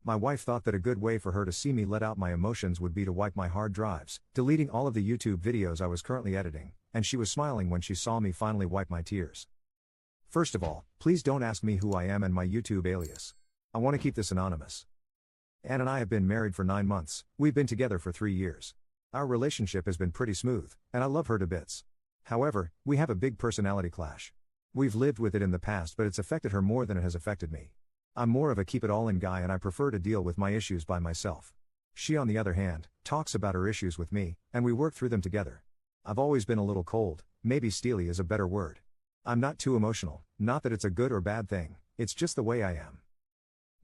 My wife thought that a good way for her to see me let out my emotions would be to wipe my hard drives, deleting all of the YouTube videos I was currently editing, and she was smiling when she saw me finally wipe my tears. First of all, please don't ask me who I am and my YouTube alias. I want to keep this anonymous. Ann and I have been married for 9 months, we've been together for 3 years. Our relationship has been pretty smooth, and I love her to bits. However, we have a big personality clash. We've lived with it in the past, but it's affected her more than it has affected me. I'm more of a keep-it-all-in guy and I prefer to deal with my issues by myself. She, on the other hand, talks about her issues with me, and we work through them together. I've always been a little cold, maybe steely is a better word. I'm not too emotional, not that it's a good or bad thing, it's just the way I am.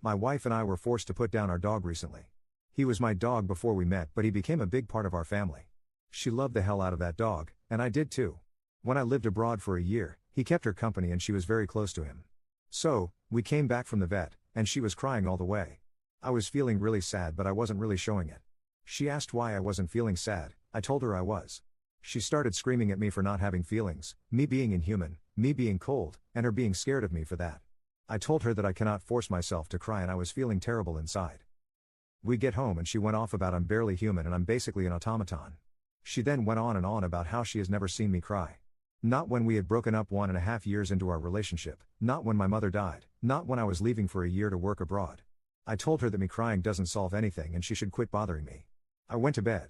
My wife and I were forced to put down our dog recently. He was my dog before we met, but he became a big part of our family. She loved the hell out of that dog, and I did too. When I lived abroad for a year, he kept her company and she was very close to him. So, we came back from the vet, and she was crying all the way. I was feeling really sad, but I wasn't really showing it. She asked why I wasn't feeling sad, I told her I was. She started screaming at me for not having feelings, me being inhuman, me being cold, and her being scared of me for that. I told her that I cannot force myself to cry and I was feeling terrible inside. We get home and she went off about I'm barely human and I'm basically an automaton. She then went on and on about how she has never seen me cry. Not when we had broken up 1.5 years into our relationship, not when my mother died, not when I was leaving for a year to work abroad. I told her that me crying doesn't solve anything and she should quit bothering me. I went to bed.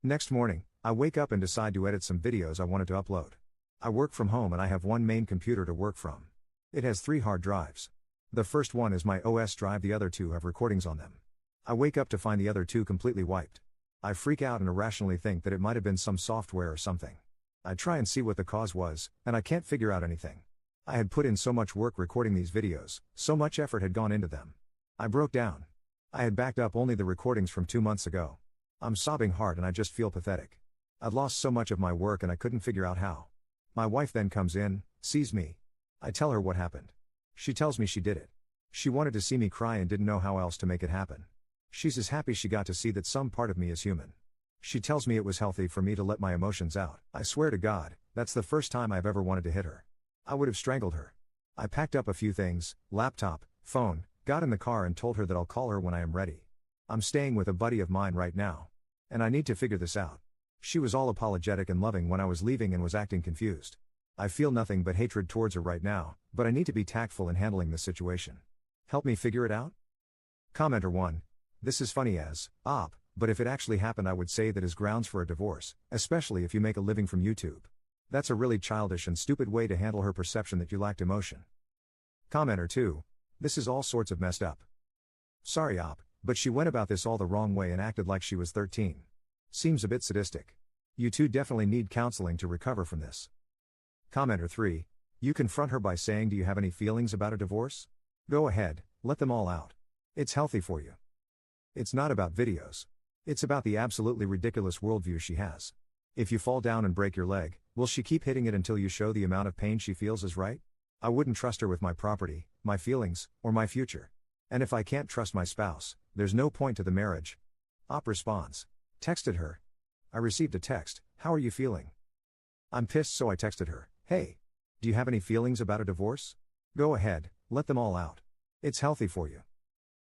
Next morning, I wake up and decide to edit some videos I wanted to upload. I work from home and I have one main computer to work from. It has 3 hard drives. The first one is my OS drive, the other 2 have recordings on them. I wake up to find the other 2 completely wiped. I freak out and irrationally think that it might have been some software or something. I try and see what the cause was, and I can't figure out anything. I had put in so much work recording these videos, so much effort had gone into them. I broke down. I had backed up only the recordings from 2 months ago. I'm sobbing hard and I just feel pathetic. I'd lost so much of my work and I couldn't figure out how. My wife then comes in, sees me. I tell her what happened. She tells me she did it. She wanted to see me cry and didn't know how else to make it happen. She's as happy she got to see that some part of me is human. She tells me it was healthy for me to let my emotions out. I swear to God, that's the first time I've ever wanted to hit her. I would have strangled her. I packed up a few things, laptop, phone, got in the car and told her that I'll call her when I am ready. I'm staying with a buddy of mine right now. And I need to figure this out. She was all apologetic and loving when I was leaving and was acting confused. I feel nothing but hatred towards her right now, but I need to be tactful in handling this situation. Help me figure it out? Commenter 1. This is funny as, op, but if it actually happened I would say that is grounds for a divorce, especially if you make a living from YouTube. That's a really childish and stupid way to handle her perception that you lacked emotion. Commenter 2. This is all sorts of messed up. Sorry op, but she went about this all the wrong way and acted like she was 13. Seems a bit sadistic. You two definitely need counseling to recover from this. Commenter 3. You confront her by saying, do you have any feelings about a divorce? Go ahead, let them all out. It's healthy for you. It's not about videos. It's about the absolutely ridiculous worldview she has. If you fall down and break your leg, will she keep hitting it until you show the amount of pain she feels is right? I wouldn't trust her with my property, my feelings, or my future. And if I can't trust my spouse, there's no point to the marriage. Op responds. Texted her. I received a text, how are you feeling? I'm pissed, so I texted her, hey. Do you have any feelings about a divorce? Go ahead, let them all out. It's healthy for you.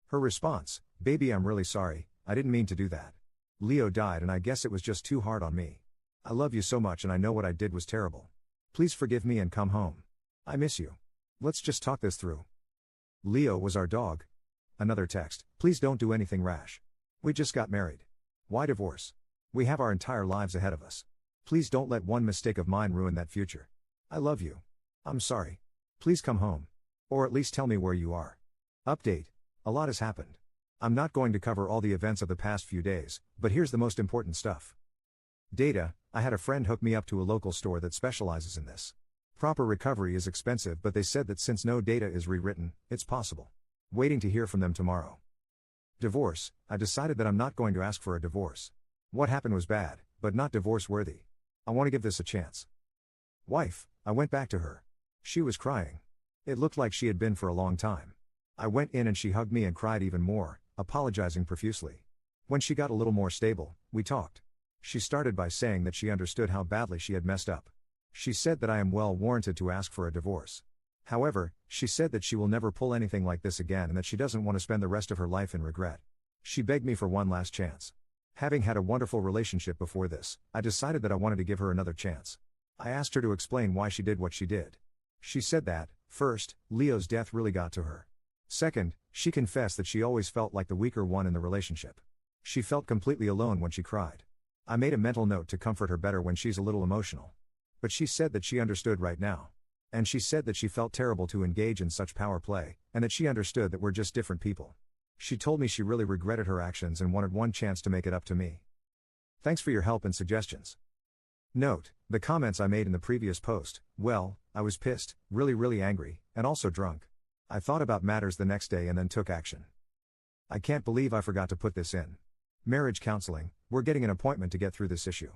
Her response, baby I'm really sorry, I didn't mean to do that. Leo died and I guess it was just too hard on me. I love you so much and I know what I did was terrible. Please forgive me and come home. I miss you. Let's just talk this through. Leo was our dog. Another text, please don't do anything rash. We just got married. Why divorce? We have our entire lives ahead of us. Please don't let one mistake of mine ruin that future. I love you. I'm sorry. Please come home. Or at least tell me where you are. Update. A lot has happened. I'm not going to cover all the events of the past few days, but here's the most important stuff. Data. I had a friend hook me up to a local store that specializes in this. Proper recovery is expensive, but they said that since no data is rewritten, it's possible. Waiting to hear from them tomorrow. Divorce. I decided that I'm not going to ask for a divorce. What happened was bad, but not divorce worthy. I want to give this a chance. Wife. I went back to her. She was crying. It looked like she had been for a long time. I went in and she hugged me and cried even more, apologizing profusely. When she got a little more stable, we talked. She started by saying that she understood how badly she had messed up. She said that I am well warranted to ask for a divorce. However, she said that she will never pull anything like this again and that she doesn't want to spend the rest of her life in regret. She begged me for one last chance. Having had a wonderful relationship before this, I decided that I wanted to give her another chance. I asked her to explain why she did what she did. She said that, first, Leo's death really got to her. Second, she confessed that she always felt like the weaker one in the relationship. She felt completely alone when she cried. I made a mental note to comfort her better when she's a little emotional. But she said that she understood right now. And she said that she felt terrible to engage in such power play, and that she understood that we're just different people. She told me she really regretted her actions and wanted one chance to make it up to me. Thanks for your help and suggestions. Note, the comments I made in the previous post, well, I was pissed, really angry, and also drunk. I thought about matters the next day and then took action. I can't believe I forgot to put this in. Marriage counseling, we're getting an appointment to get through this issue.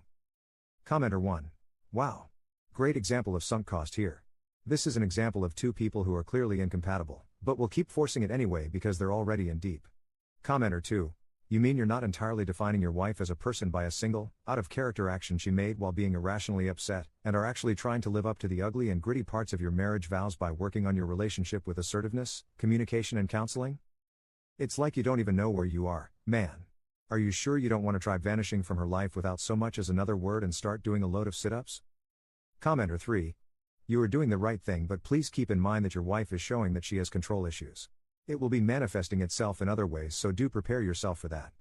Commenter 1. Wow. Great example of sunk cost here. This is an example of two people who are clearly incompatible, but will keep forcing it anyway because they're already in deep. Commenter 2. You mean you're not entirely defining your wife as a person by a single, out-of-character action she made while being irrationally upset, and are actually trying to live up to the ugly and gritty parts of your marriage vows by working on your relationship with assertiveness, communication and counseling? It's like you don't even know where you are, man. Are you sure you don't want to try vanishing from her life without so much as another word and start doing a load of sit-ups? Commenter 3. You are doing the right thing, but please keep in mind that your wife is showing that she has control issues. It will be manifesting itself in other ways, so do prepare yourself for that.